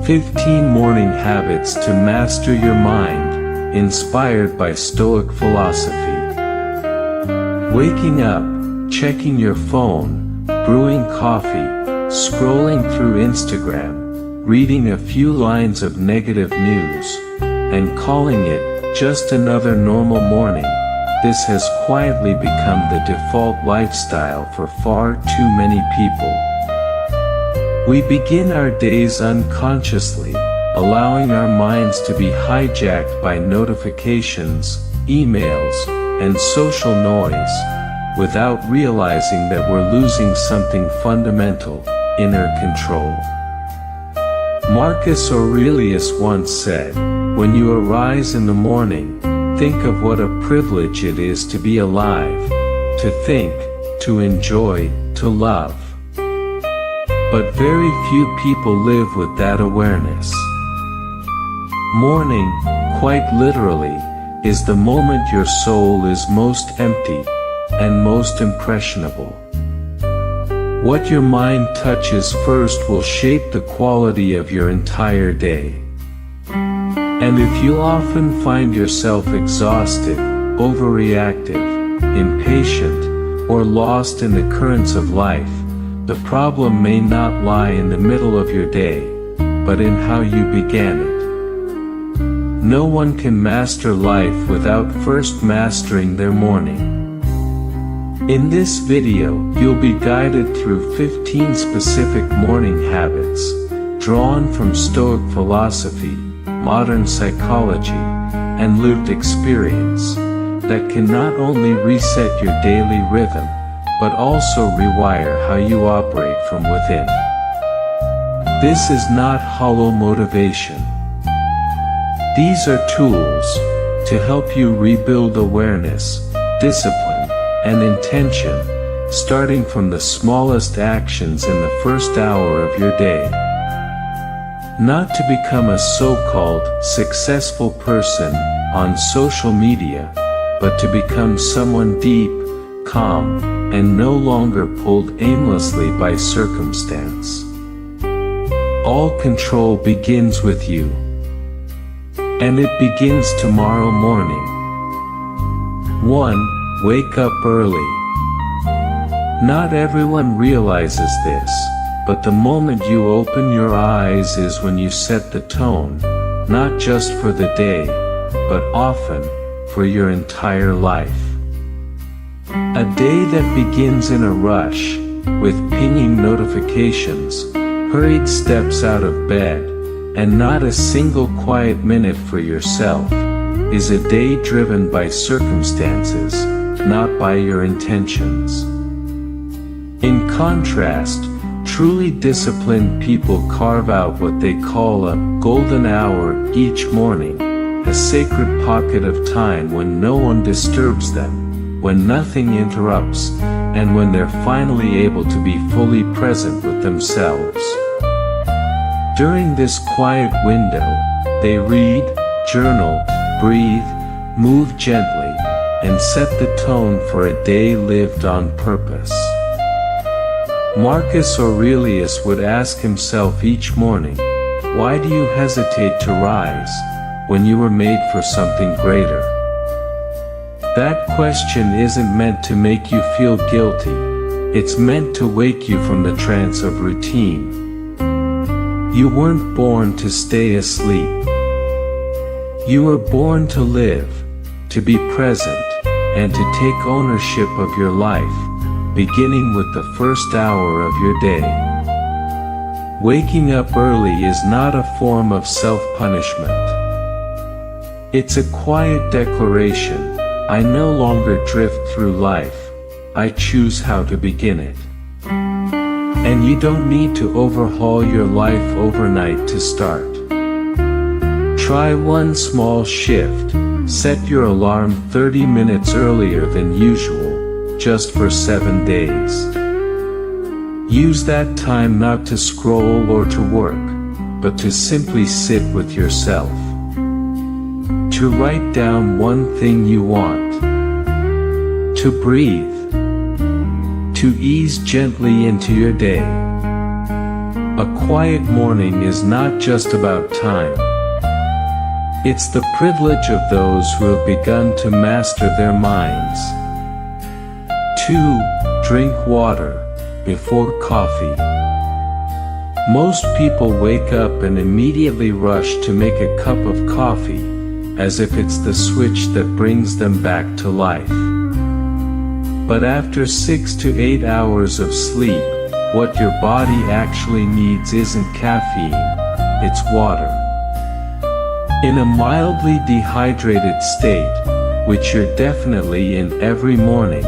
15 Morning Habits to Master Your Mind, inspired by Stoic Philosophy. Waking up, checking your phone, brewing coffee, scrolling through Instagram, reading a few lines of negative news, and calling it just another normal morning. This has quietly become the default lifestyle for far too many people. We begin our days unconsciously, allowing our minds to be hijacked by notifications, emails, and social noise, without realizing that we're losing something fundamental: inner control. Marcus Aurelius once said, "When you arise in the morning, think of what a privilege it is to be alive, to think, to enjoy, to love." But very few people live with that awareness. Morning, quite literally, is the moment your soul is most empty and most impressionable. What your mind touches first will shape the quality of your entire day. And if you often find yourself exhausted, overreactive, impatient, or lost in the currents of life, the problem may not lie in the middle of your day, but in how you began it. No one can master life without first mastering their morning. In this video, you'll be guided through 15 specific morning habits, drawn from Stoic philosophy, modern psychology, and lived experience, that can not only reset your daily rhythm, but also rewire how you operate from within. This is not hollow motivation. These are tools to help you rebuild awareness, discipline, and intention, starting from the smallest actions in the first hour of your day. Not to become a so-called successful person on social media, but to become someone deep, calm, and no longer pulled aimlessly by circumstance. All control begins with you. And it begins tomorrow morning. 1. Wake up early. Not everyone realizes this, but the moment you open your eyes is when you set the tone, not just for the day, but often for your entire life. A day that begins in a rush, with pinging notifications, hurried steps out of bed, and not a single quiet minute for yourself, is a day driven by circumstances, not by your intentions. In contrast, truly disciplined people carve out what they call a golden hour each morning, a sacred pocket of time when no one disturbs them, when nothing interrupts, and when they're finally able to be fully present with themselves. During this quiet window, they read, journal, breathe, move gently, and set the tone for a day lived on purpose. Marcus Aurelius would ask himself each morning, "Why do you hesitate to rise, when you were made for something greater?" That question isn't meant to make you feel guilty, it's meant to wake you from the trance of routine. You weren't born to stay asleep. You were born to live, to be present, and to take ownership of your life, beginning with the first hour of your day. Waking up early is not a form of self-punishment. It's a quiet declaration: I no longer drift through life, I choose how to begin it. And you don't need to overhaul your life overnight to start. Try one small shift: set your alarm 30 minutes earlier than usual, just for 7 days. Use that time not to scroll or to work, but to simply sit with yourself. To write down one thing you want. To breathe. To ease gently into your day. A quiet morning is not just about time. It's the privilege of those who have begun to master their minds. 2. Drink water before coffee. Most people wake up and immediately rush to make a cup of coffee, as if it's the switch that brings them back to life. But after 6 to 8 hours of sleep, what your body actually needs isn't caffeine, it's water. In a mildly dehydrated state, which you're definitely in every morning,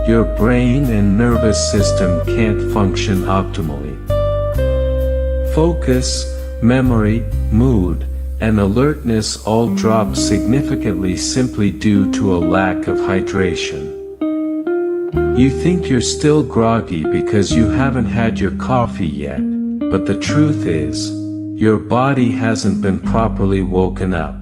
your brain and nervous system can't function optimally. Focus, memory, mood, and alertness all drop significantly simply due to a lack of hydration. You think you're still groggy because you haven't had your coffee yet, but the truth is, your body hasn't been properly woken up.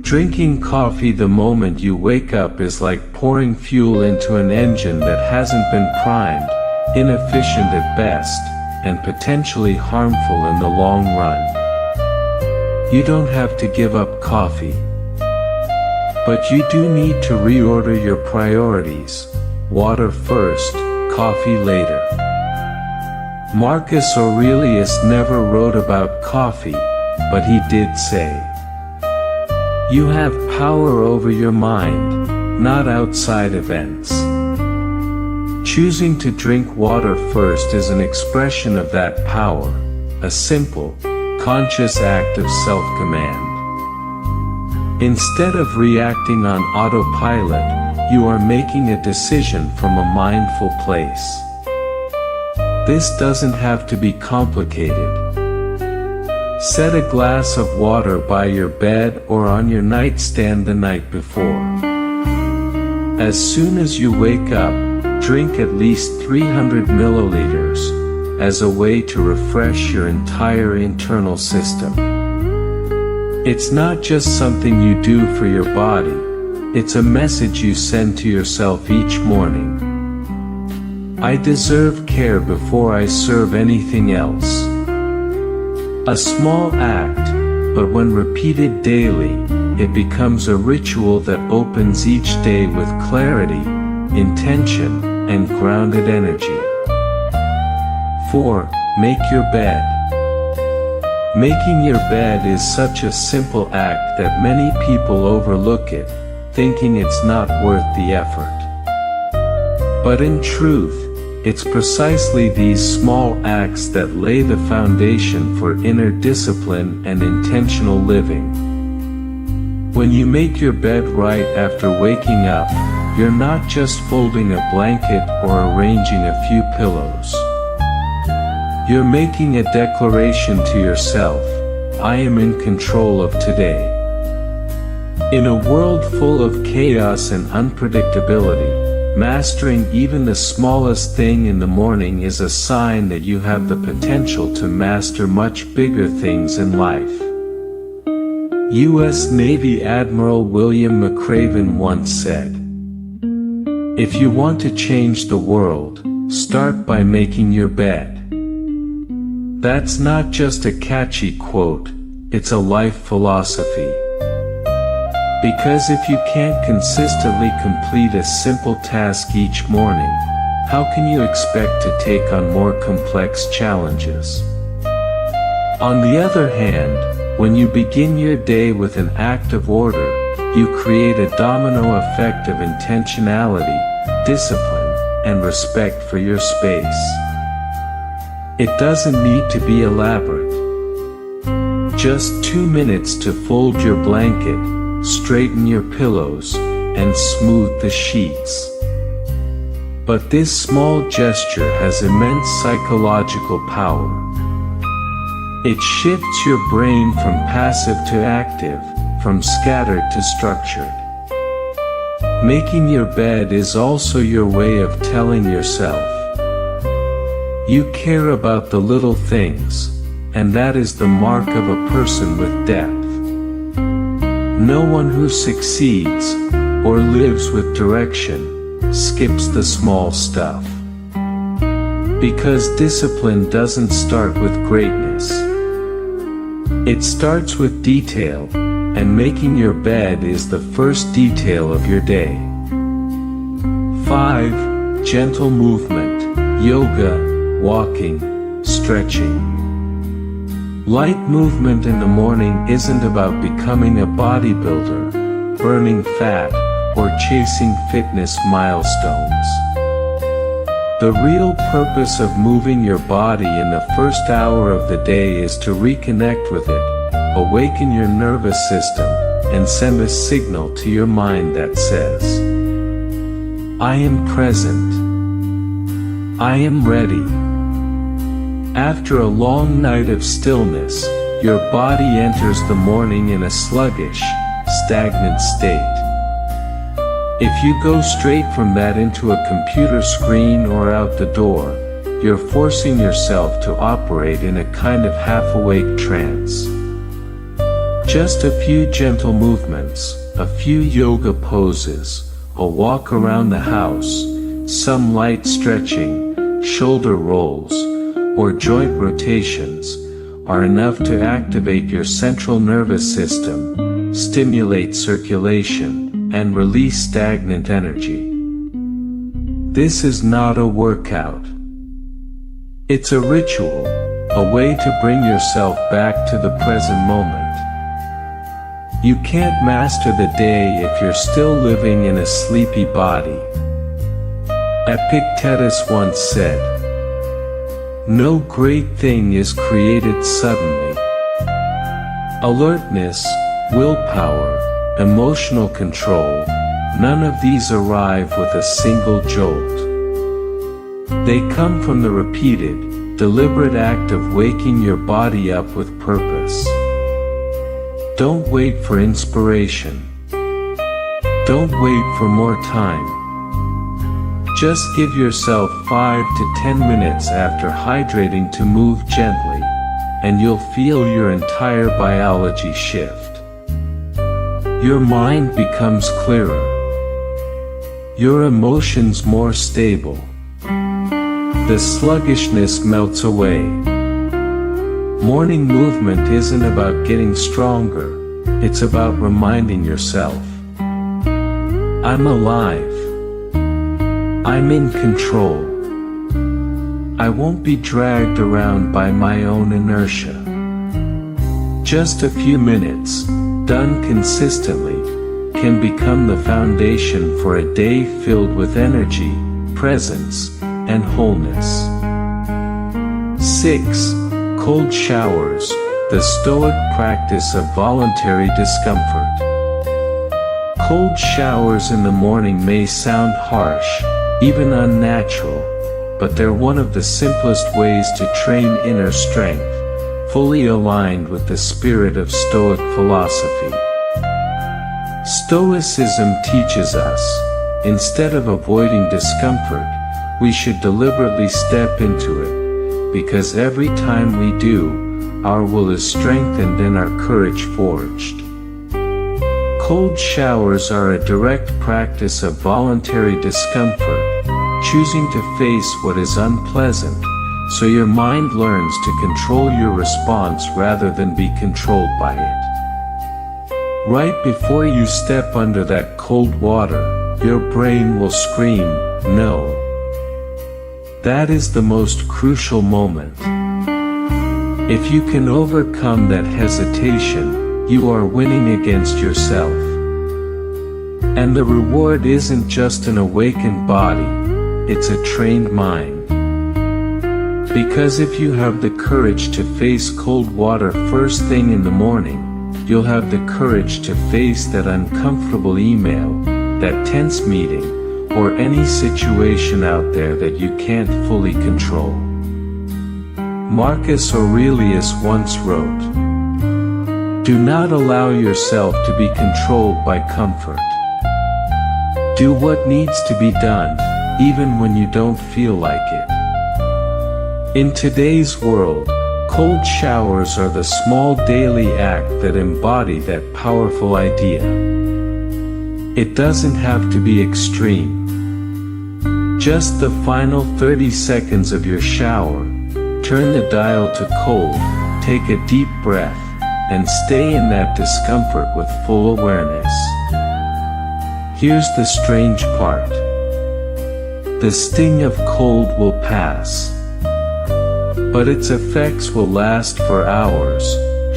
Drinking coffee the moment you wake up is like pouring fuel into an engine that hasn't been primed, inefficient at best, and potentially harmful in the long run. You don't have to give up coffee. But you do need to reorder your priorities. Water first, coffee later. Marcus Aurelius never wrote about coffee, but he did say, "You have power over your mind, not outside events." Choosing to drink water first is an expression of that power, a simple, conscious act of self-command. Instead of reacting on autopilot, you are making a decision from a mindful place. This doesn't have to be complicated. Set a glass of water by your bed or on your nightstand the night before. As soon as you wake up, drink at least 300 milliliters, as a way to refresh your entire internal system. It's not just something you do for your body, it's a message you send to yourself each morning. I deserve care before I serve anything else. A small act, but when repeated daily, it becomes a ritual that opens each day with clarity, intention, and grounded energy. 4. Make your bed. Making your bed is such a simple act that many people overlook it, thinking it's not worth the effort. But in truth, it's precisely these small acts that lay the foundation for inner discipline and intentional living. When you make your bed right after waking up, you're not just folding a blanket or arranging a few pillows. You're making a declaration to yourself, I am in control of today. In a world full of chaos and unpredictability, mastering even the smallest thing in the morning is a sign that you have the potential to master much bigger things in life. U.S. Navy Admiral William McRaven once said, "If you want to change the world, start by making your bed." That's not just a catchy quote, it's a life philosophy. Because if you can't consistently complete a simple task each morning, how can you expect to take on more complex challenges? On the other hand, when you begin your day with an act of order, you create a domino effect of intentionality, discipline, and respect for your space. It doesn't need to be elaborate. Just 2 minutes to fold your blanket, straighten your pillows, and smooth the sheets. But this small gesture has immense psychological power. It shifts your brain from passive to active, from scattered to structured. Making your bed is also your way of telling yourself, you care about the little things, and that is the mark of a person with depth. No one who succeeds, or lives with direction, skips the small stuff. Because discipline doesn't start with greatness. It starts with detail, and making your bed is the first detail of your day. 5. Gentle movement, yoga, walking, stretching. Light movement in the morning isn't about becoming a bodybuilder, burning fat, or chasing fitness milestones. The real purpose of moving your body in the first hour of the day is to reconnect with it, awaken your nervous system, and send a signal to your mind that says, I am present. I am ready. After a long night of stillness, your body enters the morning in a sluggish, stagnant state. If you go straight from that into a computer screen or out the door, you're forcing yourself to operate in a kind of half-awake trance. Just a few gentle movements, a few yoga poses, a walk around the house, some light stretching, shoulder rolls, or joint rotations, are enough to activate your central nervous system, stimulate circulation, and release stagnant energy. This is not a workout. It's a ritual, a way to bring yourself back to the present moment. You can't master the day if you're still living in a sleepy body. Epictetus once said, "No great thing is created suddenly." Alertness, willpower, emotional control, none of these arrive with a single jolt. They come from the repeated, deliberate act of waking your body up with purpose. Don't wait for inspiration. Don't wait for more time. Just give yourself 5 to 10 minutes after hydrating to move gently, and you'll feel your entire biology shift. Your mind becomes clearer. Your emotions more stable. The sluggishness melts away. Morning movement isn't about getting stronger, it's about reminding yourself, I'm alive. I'm in control. I won't be dragged around by my own inertia. Just a few minutes, done consistently, can become the foundation for a day filled with energy, presence, and wholeness. 6. Cold showers, the Stoic practice of voluntary discomfort. Cold showers in the morning may sound harsh, even unnatural, but they're one of the simplest ways to train inner strength, fully aligned with the spirit of Stoic philosophy. Stoicism teaches us, instead of avoiding discomfort, we should deliberately step into it, because every time we do, our will is strengthened and our courage forged. Cold showers are a direct practice of voluntary discomfort, choosing to face what is unpleasant, so your mind learns to control your response rather than be controlled by it. Right before you step under that cold water, your brain will scream, no. That is the most crucial moment. If you can overcome that hesitation, you are winning against yourself. And the reward isn't just an awakened body, it's a trained mind. Because if you have the courage to face cold water first thing in the morning, you'll have the courage to face that uncomfortable email, that tense meeting, or any situation out there that you can't fully control. Marcus Aurelius once wrote, "Do not allow yourself to be controlled by comfort. Do what needs to be done, even when you don't feel like it." In today's world, cold showers are the small daily act that embody that powerful idea. It doesn't have to be extreme. Just the final 30 seconds of your shower, turn the dial to cold, take a deep breath, and stay in that discomfort with full awareness. Here's the strange part. The sting of cold will pass, but its effects will last for hours.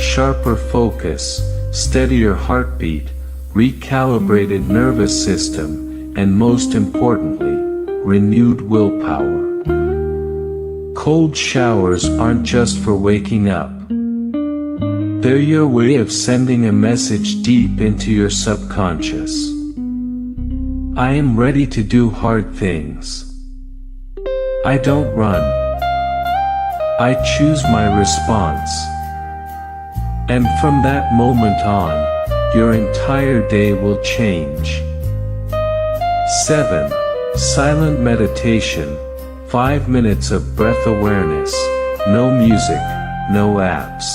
Sharper focus, steadier heartbeat, recalibrated nervous system, and most importantly, renewed willpower. Cold showers aren't just for waking up. They're your way of sending a message deep into your subconscious. I am ready to do hard things. I don't run. I choose my response. And from that moment on, your entire day will change. 7. Silent meditation. 5 minutes of breath awareness. No music, no apps.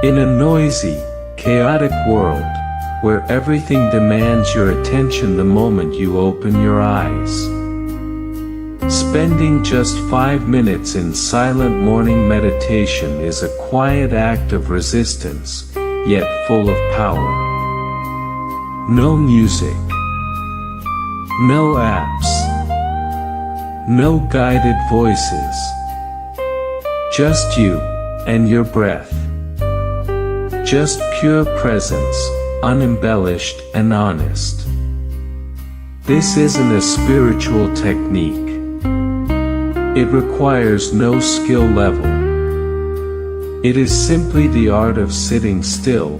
In a noisy, chaotic world, where everything demands your attention the moment you open your eyes, spending just 5 minutes in silent morning meditation is a quiet act of resistance, yet full of power. No music. No apps. No guided voices. Just you, and your breath. Just pure presence, unembellished and honest. This isn't a spiritual technique. It requires no skill level. It is simply the art of sitting still,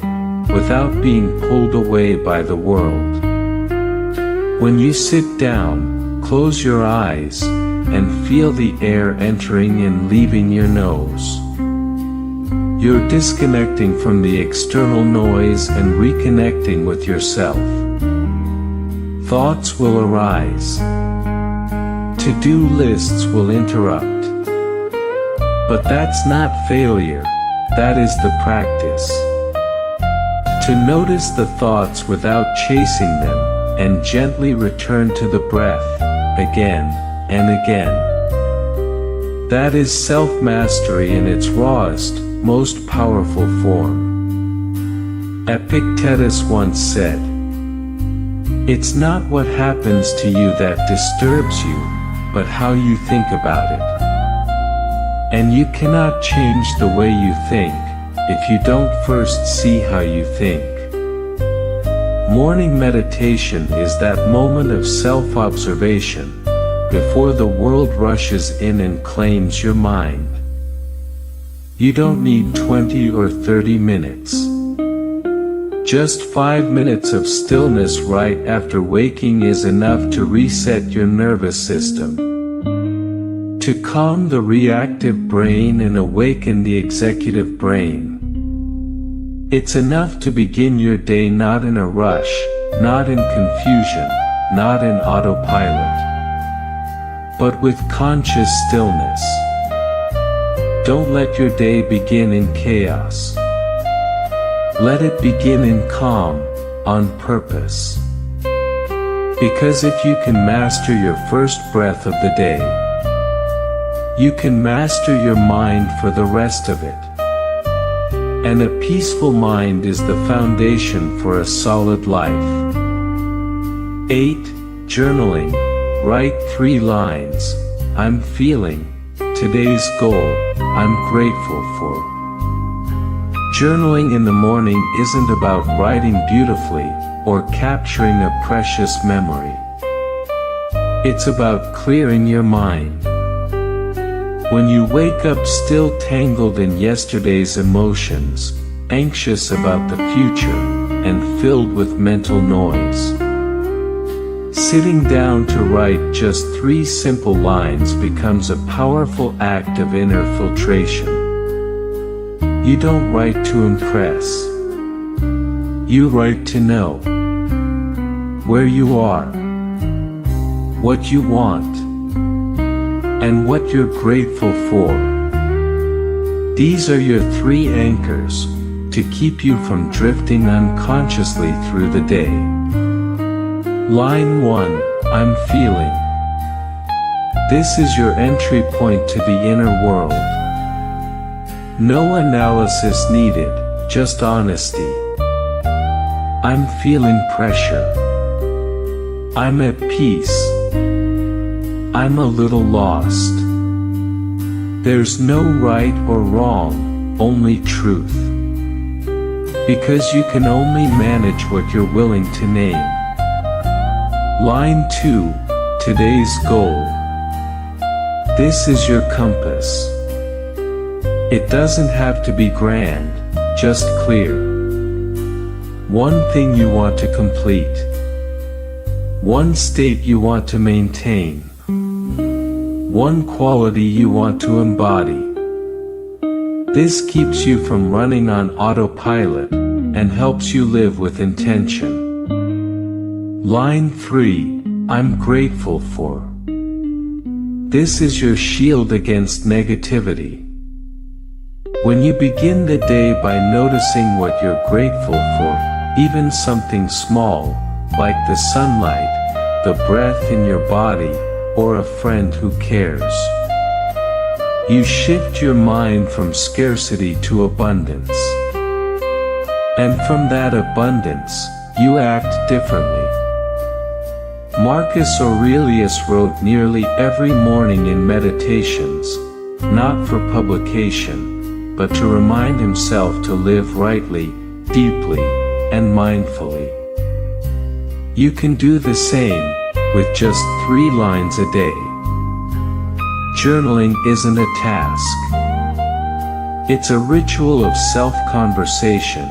without being pulled away by the world. When you sit down, close your eyes, and feel the air entering and leaving your nose. You're disconnecting from the external noise and reconnecting with yourself. Thoughts will arise. To-do lists will interrupt. But that's not failure, that is the practice. To notice the thoughts without chasing them, and gently return to the breath, again and again. That is self-mastery in its rawest, most powerful form. Epictetus once said, "It's not what happens to you that disturbs you, but how you think about it." And you cannot change the way you think, if you don't first see how you think. Morning meditation is that moment of self-observation, before the world rushes in and claims your mind. You don't need 20 or 30 minutes. Just 5 minutes of stillness right after waking is enough to reset your nervous system, to calm the reactive brain and awaken the executive brain. It's enough to begin your day not in a rush, not in confusion, not in autopilot, but with conscious stillness. Don't let your day begin in chaos. Let it begin in calm, on purpose. Because if you can master your first breath of the day, you can master your mind for the rest of it. And a peaceful mind is the foundation for a solid life. 8. Journaling. Write 3 lines. I'm feeling. Today's goal. I'm grateful for. Journaling in the morning isn't about writing beautifully, or capturing a precious memory. It's about clearing your mind. When you wake up still tangled in yesterday's emotions, anxious about the future, and filled with mental noise, sitting down to write just 3 simple lines becomes a powerful act of inner filtration. You don't write to impress. You write to know where you are, what you want, and what you're grateful for. These are your 3 anchors to keep you from drifting unconsciously through the day. Line 1, I'm feeling. This is your entry point to the inner world. No analysis needed, just honesty. I'm feeling pressure. I'm at peace. I'm a little lost. There's no right or wrong, only truth. Because you can only manage what you're willing to name. Line 2, today's goal. This is your compass. It doesn't have to be grand, just clear. One thing you want to complete. One state you want to maintain. One quality you want to embody. This keeps you from running on autopilot and helps you live with intention. Line 3, I'm grateful for. This is your shield against negativity. When you begin the day by noticing what you're grateful for, even something small, like the sunlight, the breath in your body, or a friend who cares, you shift your mind from scarcity to abundance. And from that abundance, you act differently. Marcus Aurelius wrote nearly every morning in Meditations, not for publication, but to remind himself to live rightly, deeply, and mindfully. You can do the same, with just 3 lines a day. Journaling isn't a task. It's a ritual of self-conversation,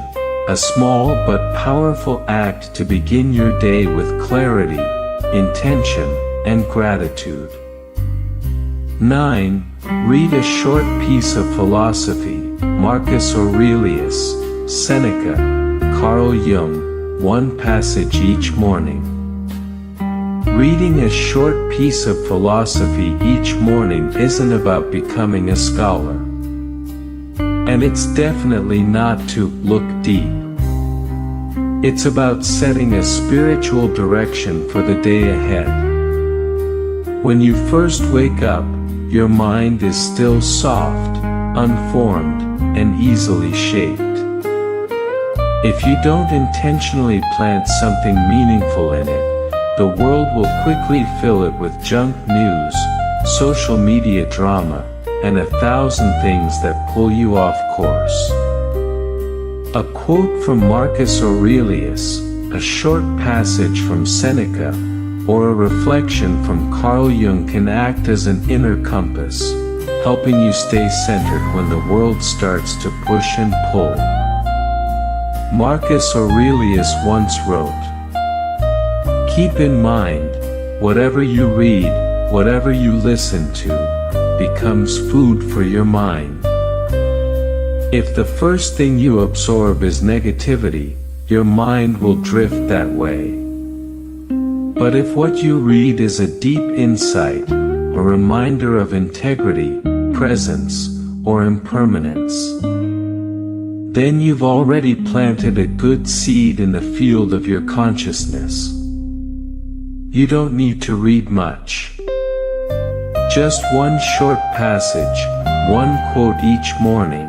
a small but powerful act to begin your day with clarity, intention, and gratitude. 9. Read a short piece of philosophy, Marcus Aurelius, Seneca, Carl Jung, one passage each morning. Reading a short piece of philosophy each morning isn't about becoming a scholar. And it's definitely not to look deep. It's about setting a spiritual direction for the day ahead. When you first wake up, your mind is still soft, unformed, and easily shaped. If you don't intentionally plant something meaningful in it, the world will quickly fill it with junk news, social media drama, and 1,000 things that pull you off course. A quote from Marcus Aurelius, a short passage from Seneca, or a reflection from Carl Jung can act as an inner compass, helping you stay centered when the world starts to push and pull. Marcus Aurelius once wrote, "Keep in mind, whatever you read, whatever you listen to, becomes food for your mind." If the first thing you absorb is negativity, your mind will drift that way. But if what you read is a deep insight, a reminder of integrity, presence, or impermanence, then you've already planted a good seed in the field of your consciousness. You don't need to read much. Just one short passage, one quote each morning,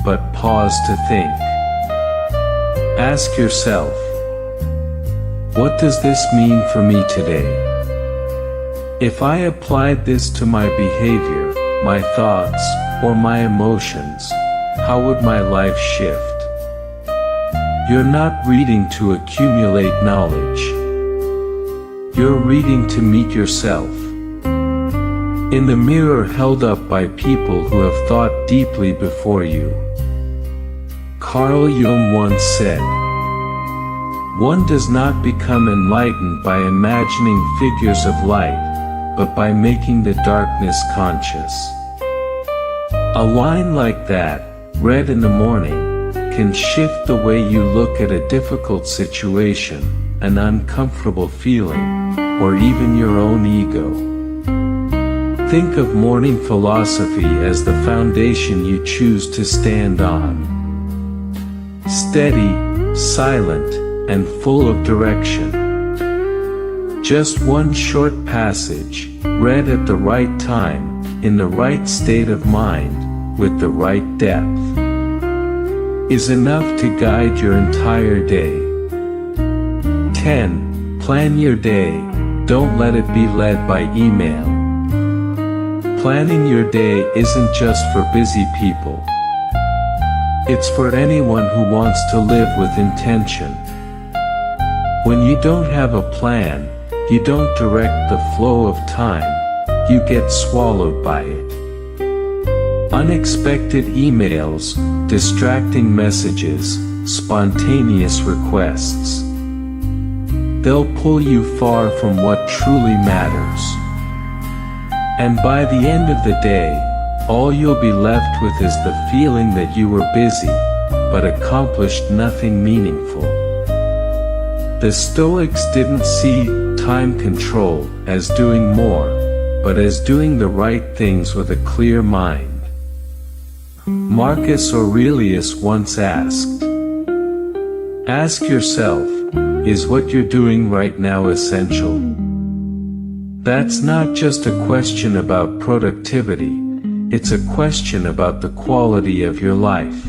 but pause to think. Ask yourself, what does this mean for me today? If I applied this to my behavior, my thoughts, or my emotions, how would my life shift? You're not reading to accumulate knowledge. You're reading to meet yourself. In the mirror held up by people who have thought deeply before you. Carl Jung once said, "One does not become enlightened by imagining figures of light, but by making the darkness conscious." A line like that, read in the morning, can shift the way you look at a difficult situation, an uncomfortable feeling, or even your own ego. Think of morning philosophy as the foundation you choose to stand on. Steady, silent, and full of direction. Just one short passage, read at the right time, in the right state of mind, with the right depth, is enough to guide your entire day. 10. Plan your day. Don't let it be led by email. Planning your day isn't just for busy people. It's for anyone who wants to live with intention. When you don't have a plan, you don't direct the flow of time, you get swallowed by it. Unexpected emails, distracting messages, spontaneous requests. They'll pull you far from what truly matters. And by the end of the day, all you'll be left with is the feeling that you were busy, but accomplished nothing meaningful. The Stoics didn't see time control as doing more, but as doing the right things with a clear mind. Marcus Aurelius once asked, "Ask yourself, is what you're doing right now essential?" That's not just a question about productivity, it's a question about the quality of your life.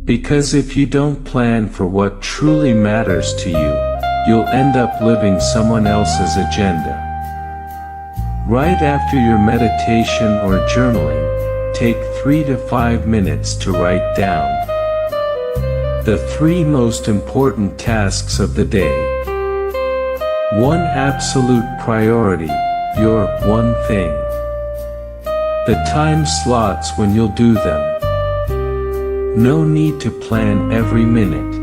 Because if you don't plan for what truly matters to you, you'll end up living someone else's agenda. Right after your meditation or journaling, take 3 to 5 minutes to write down the 3 most important tasks of the day. One absolute priority, your one thing. The time slots when you'll do them. No need to plan every minute.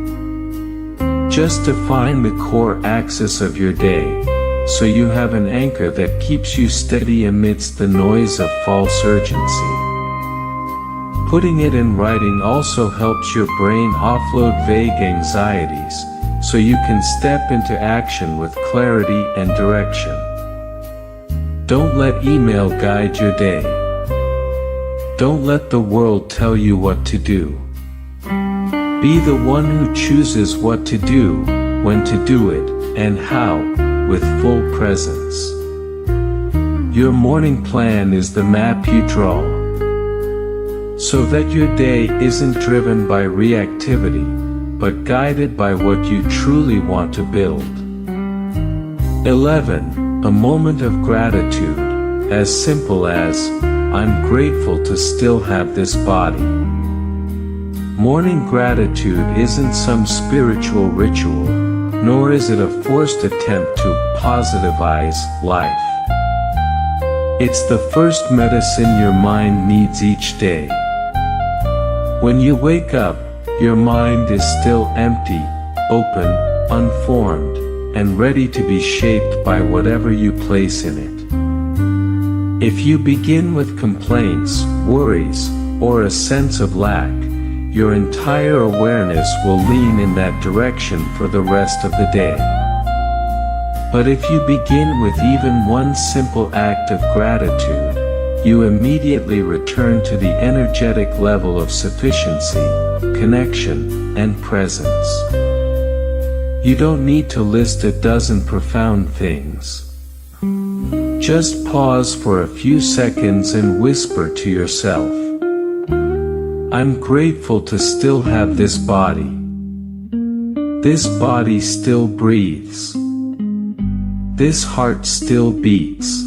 Just define the core axis of your day, so you have an anchor that keeps you steady amidst the noise of false urgency. Putting it in writing also helps your brain offload vague anxieties, so you can step into action with clarity and direction. Don't let email guide your day. Don't let the world tell you what to do. Be the one who chooses what to do, when to do it, and how, with full presence. Your morning plan is the map you draw, so that your day isn't driven by reactivity, but guided by what you truly want to build. 11. A moment of gratitude, as simple as, I'm grateful to still have this body. Morning gratitude isn't some spiritual ritual, nor is it a forced attempt to positivize life. It's the first medicine your mind needs each day. When you wake up, your mind is still empty, open, unformed, and ready to be shaped by whatever you place in it. If you begin with complaints, worries, or a sense of lack, your entire awareness will lean in that direction for the rest of the day. But if you begin with even one simple act of gratitude, you immediately return to the energetic level of sufficiency, connection, and presence. You don't need to list a dozen profound things. Just pause for a few seconds and whisper to yourself, I'm grateful to still have this body. This body still breathes. This heart still beats.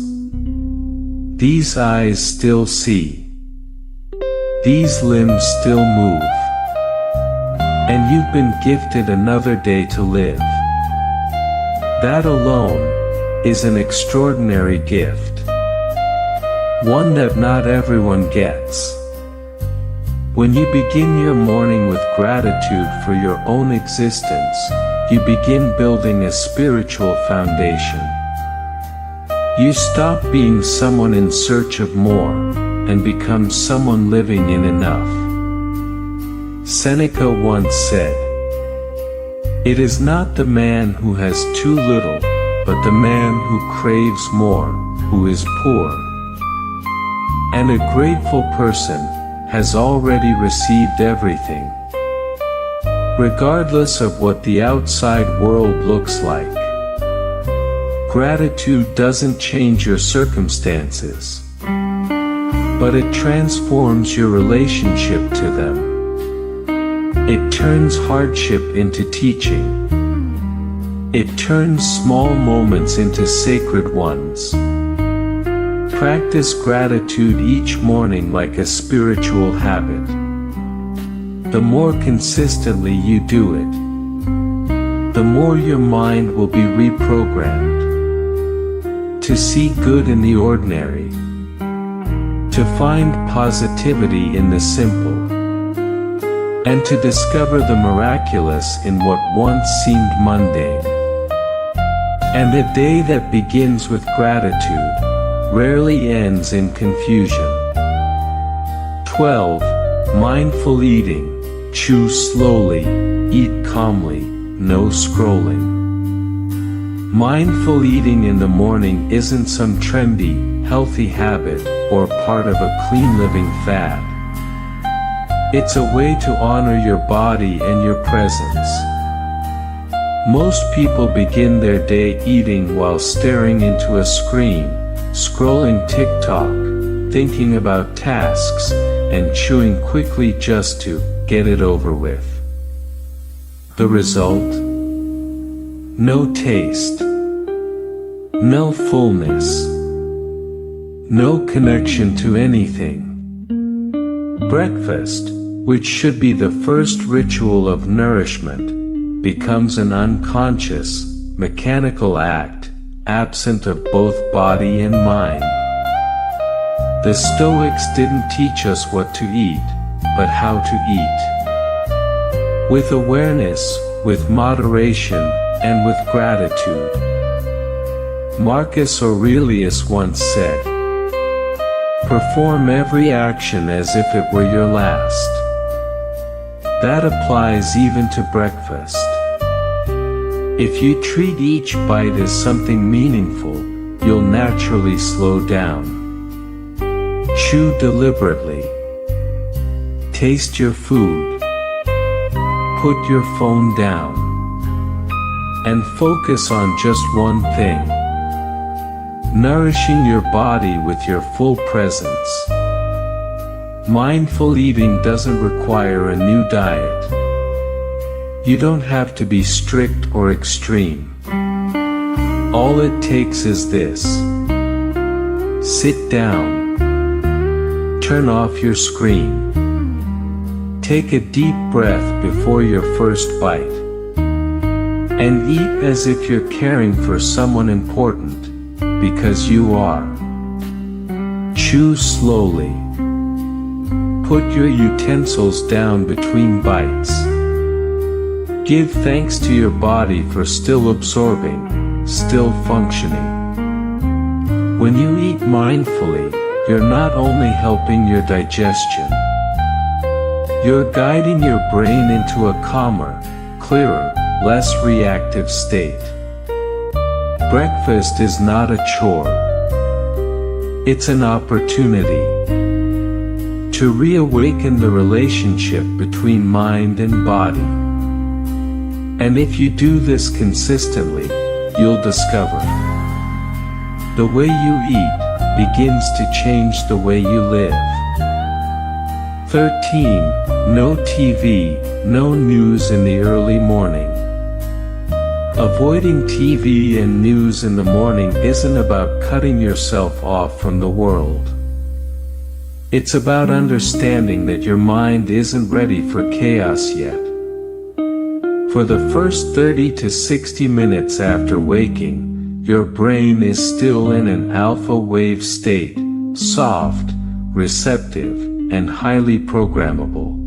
These eyes still see. These limbs still move. And you've been gifted another day to live. That alone is an extraordinary gift. One that not everyone gets. When you begin your morning with gratitude for your own existence, you begin building a spiritual foundation. You stop being someone in search of more, and become someone living in enough. Seneca once said, "It is not the man who has too little, but the man who craves more, who is poor." And a grateful person has already received everything, regardless of what the outside world looks like. Gratitude doesn't change your circumstances, but it transforms your relationship to them. It turns hardship into teaching. It turns small moments into sacred ones. Practice gratitude each morning like a spiritual habit. The more consistently you do it, the more your mind will be reprogrammed to see good in the ordinary, to find positivity in the simple, and to discover the miraculous in what once seemed mundane. And a day that begins with gratitude rarely ends in confusion. 12. Mindful eating. Chew slowly, eat calmly, no scrolling. Mindful eating in the morning isn't some trendy, healthy habit or part of a clean living fad. It's a way to honor your body and your presence. Most people begin their day eating while staring into a screen, scrolling TikTok, thinking about tasks, and chewing quickly just to get it over with. The result? No taste, no fullness, no connection to anything. Breakfast, which should be the first ritual of nourishment, becomes an unconscious, mechanical act, absent of both body and mind. The Stoics didn't teach us what to eat, but how to eat. With awareness, with moderation, and with gratitude. Marcus Aurelius once said, "Perform every action as if it were your last." That applies even to breakfast. If you treat each bite as something meaningful, you'll naturally slow down. Chew deliberately. Taste your food. Put your phone down. And focus on just one thing. Nourishing your body with your full presence. Mindful eating doesn't require a new diet. You don't have to be strict or extreme. All it takes is this. Sit down. Turn off your screen. Take a deep breath before your first bite. And eat as if you're caring for someone important, because you are. Chew slowly. Put your utensils down between bites. Give thanks to your body for still absorbing, still functioning. When you eat mindfully, you're not only helping your digestion, you're guiding your brain into a calmer, clearer, less reactive state. Breakfast is not a chore. It's an opportunity to reawaken the relationship between mind and body. And if you do this consistently, you'll discover the way you eat begins to change the way you live. 13. No TV, no news in the early morning. Avoiding TV and news in the morning isn't about cutting yourself off from the world. It's about understanding that your mind isn't ready for chaos yet. For the first 30 to 60 minutes after waking, your brain is still in an alpha wave state, soft, receptive, and highly programmable.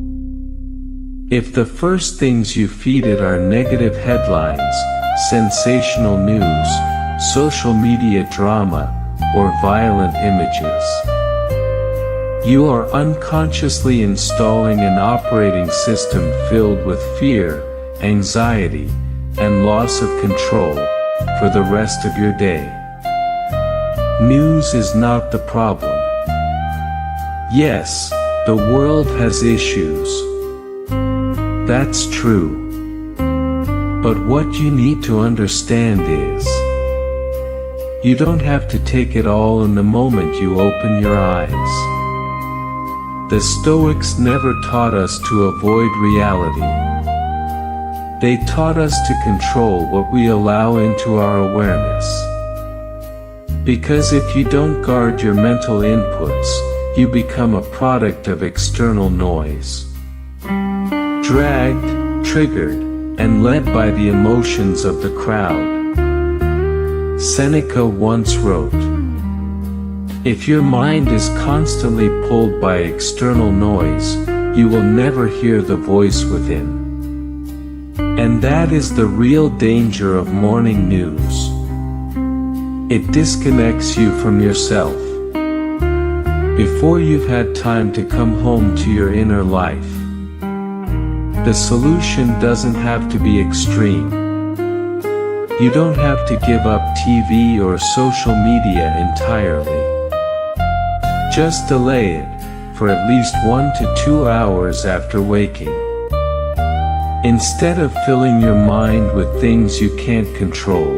If the first things you feed it are negative headlines, sensational news, social media drama, or violent images, you are unconsciously installing an operating system filled with fear, anxiety, and loss of control for the rest of your day. News is not the problem. Yes, the world has issues. That's true. But what you need to understand is, You don't have to take it all in the moment you open your eyes. The Stoics never taught us to avoid reality. They taught us to control what we allow into our awareness. Because if you don't guard your mental inputs, you become a product of external noise. Dragged, triggered, and led by the emotions of the crowd. Seneca once wrote, "If your mind is constantly pulled by external noise, you will never hear the voice within." And that is the real danger of morning news. It disconnects you from yourself. Before you've had time to come home to your inner life. The solution doesn't have to be extreme. You don't have to give up TV or social media entirely. Just delay it, for at least 1 to 2 hours after waking. Instead of filling your mind with things you can't control,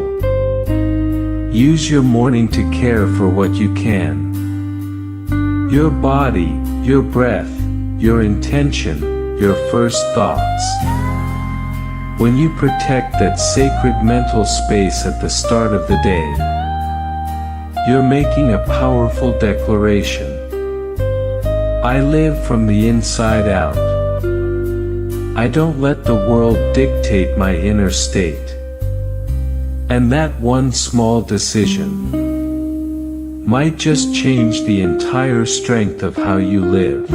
use your morning to care for what you can. Your body, your breath, your intention, your first thoughts. When you protect that sacred mental space at the start of the day, you're making a powerful declaration. I live from the inside out. I don't let the world dictate my inner state. And that one small decision might just change the entire strength of how you live.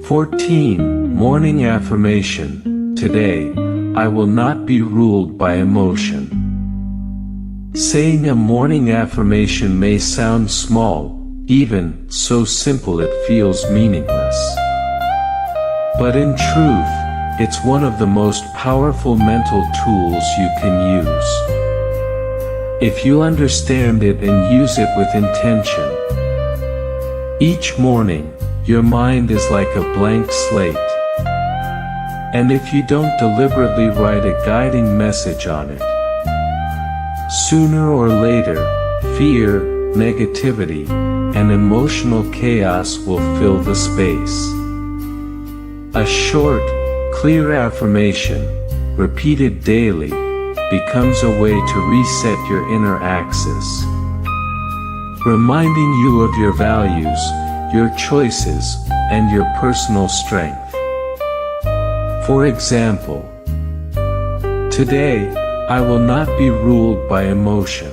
14. Morning affirmation. Today, I will not be ruled by emotion. Saying a morning affirmation may sound small, even so simple it feels meaningless. But in truth, it's one of the most powerful mental tools you can use. If you understand it and use it with intention. Each morning, your mind is like a blank slate. And if you don't deliberately write a guiding message on it, sooner or later, fear, negativity, and emotional chaos will fill the space. A short, clear affirmation, repeated daily, becomes a way to reset your inner axis, reminding you of your values, your choices, and your personal strength. For example, today, I will not be ruled by emotion.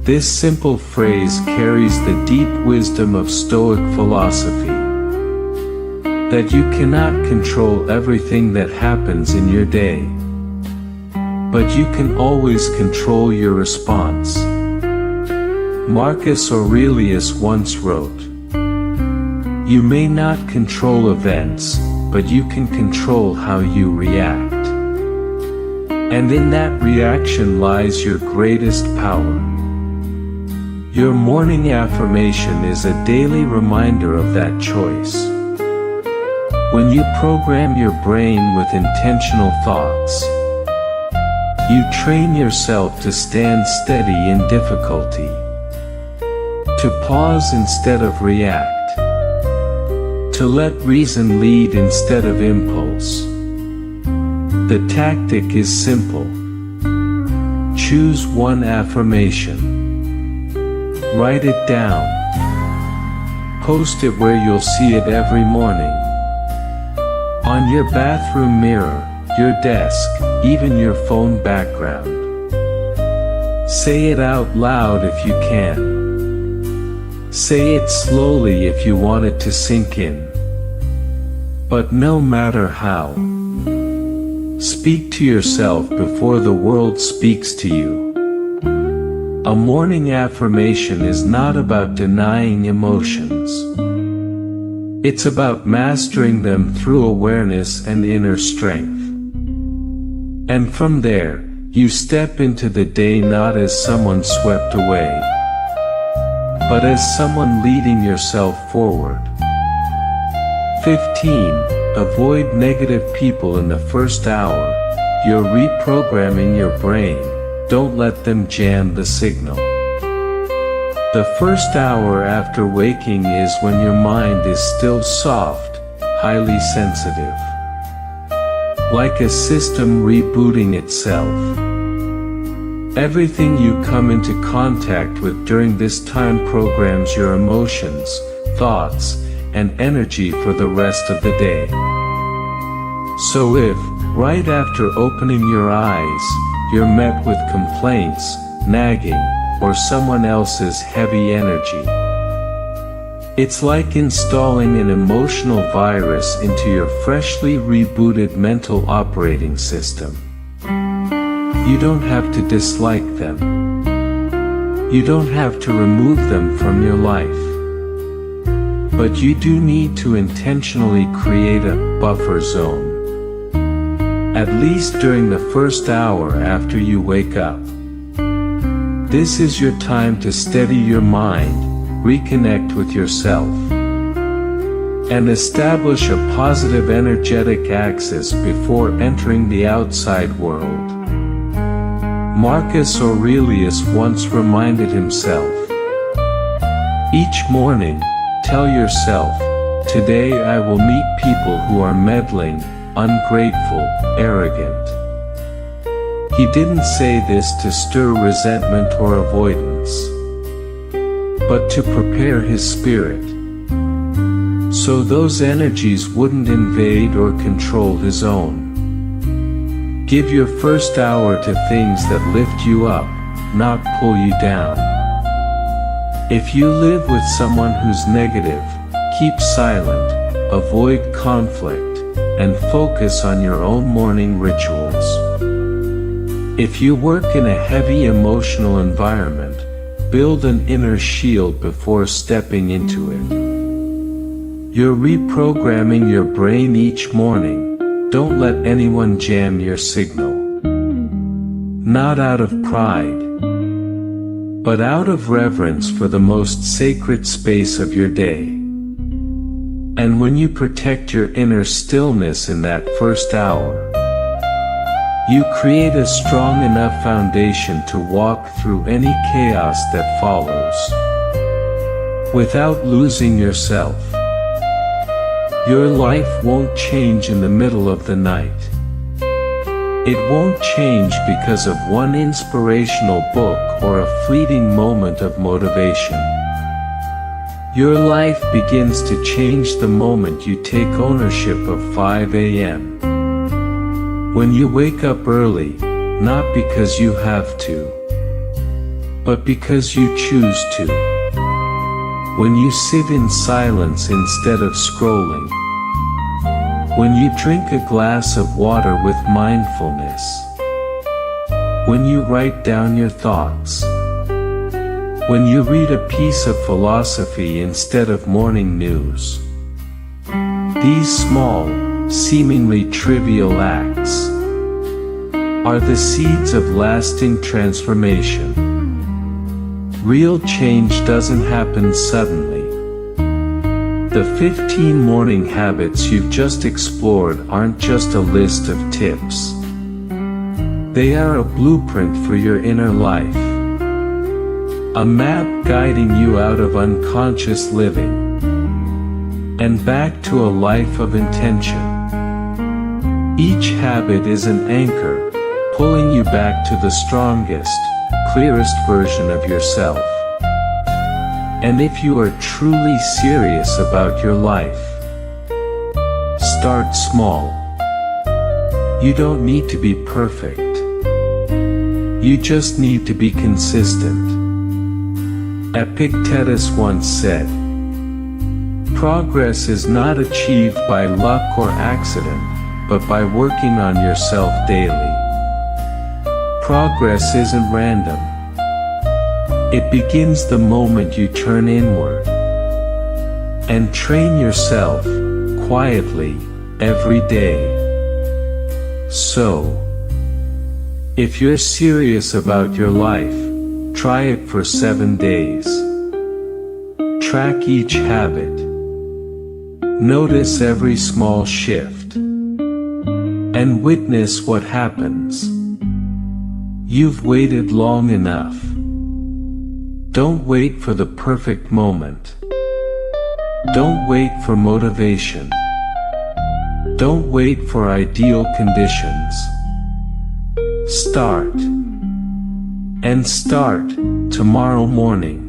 This simple phrase carries the deep wisdom of Stoic philosophy, that you cannot control everything that happens in your day, but you can always control your response. Marcus Aurelius once wrote, "You may not control events, but you can control how you react. And in that reaction lies your greatest power." Your morning affirmation is a daily reminder of that choice. When you program your brain with intentional thoughts, you train yourself to stand steady in difficulty, to pause instead of react, to let reason lead instead of impulse. The tactic is simple. Choose one affirmation. Write it down. Post it where you'll see it every morning. On your bathroom mirror, your desk, even your phone background. Say it out loud if you can. Say it slowly if you want it to sink in. But no matter how, speak to yourself before the world speaks to you. A morning affirmation is not about denying emotions. It's about mastering them through awareness and inner strength. And from there, you step into the day not as someone swept away, but as someone leading yourself forward. 15. Avoid negative people in the first hour. You're reprogramming your brain. don't let them jam the signal. The first hour after waking is when your mind is still soft, highly sensitive. Like a system rebooting itself. Everything you come into contact with during this time programs your emotions, thoughts, and energy for the rest of the day. So if, right after opening your eyes, you're met with complaints, nagging, or someone else's heavy energy, it's like installing an emotional virus into your freshly rebooted mental operating system. You don't have to dislike them. You don't have to remove them from your life. But you do need to intentionally create a buffer zone. At least during the first hour after you wake up. This is your time to steady your mind, reconnect with yourself, and establish a positive energetic axis before entering the outside world. Marcus Aurelius once reminded himself, each morning, tell yourself, today I will meet people who are meddling, ungrateful, arrogant. He didn't say this to stir resentment or avoidance, but to prepare his spirit, so those energies wouldn't invade or control his own. Give your first hour to things that lift you up, not pull you down. If you live with someone who's negative, keep silent, avoid conflict, and focus on your own morning rituals. If you work in a heavy emotional environment, build an inner shield before stepping into it. You're reprogramming your brain each morning. Don't let anyone jam your signal. Not out of pride, but out of reverence for the most sacred space of your day. And when you protect your inner stillness in that first hour, you create a strong enough foundation to walk through any chaos that follows, without losing yourself. Your life won't change in the middle of the night. It won't change because of one inspirational book or a fleeting moment of motivation. Your life begins to change the moment you take ownership of 5 a.m. When you wake up early, not because you have to, but because you choose to. When you sit in silence instead of scrolling. When you drink a glass of water with mindfulness. When you write down your thoughts. When you read a piece of philosophy instead of morning news. These small, seemingly trivial acts are the seeds of lasting transformation. Real change doesn't happen suddenly. The 15 morning habits you've just explored aren't just a list of tips. They are a blueprint for your inner life. A map guiding you out of unconscious living and back to a life of intention. Each habit is an anchor, pulling you back to the strongest, clearest version of yourself. And if you are truly serious about your life, start small. You don't need to be perfect. You just need to be consistent. Epictetus once said, "Progress is not achieved by luck or accident, but by working on yourself daily." Progress isn't random. It begins the moment you turn inward and train yourself, quietly, every day. So, if you're serious about your life, try it for 7 days. Track each habit. Notice every small shift. And witness what happens. You've waited long enough. Don't wait for the perfect moment. Don't wait for motivation. Don't wait for ideal conditions. Start. And start tomorrow morning.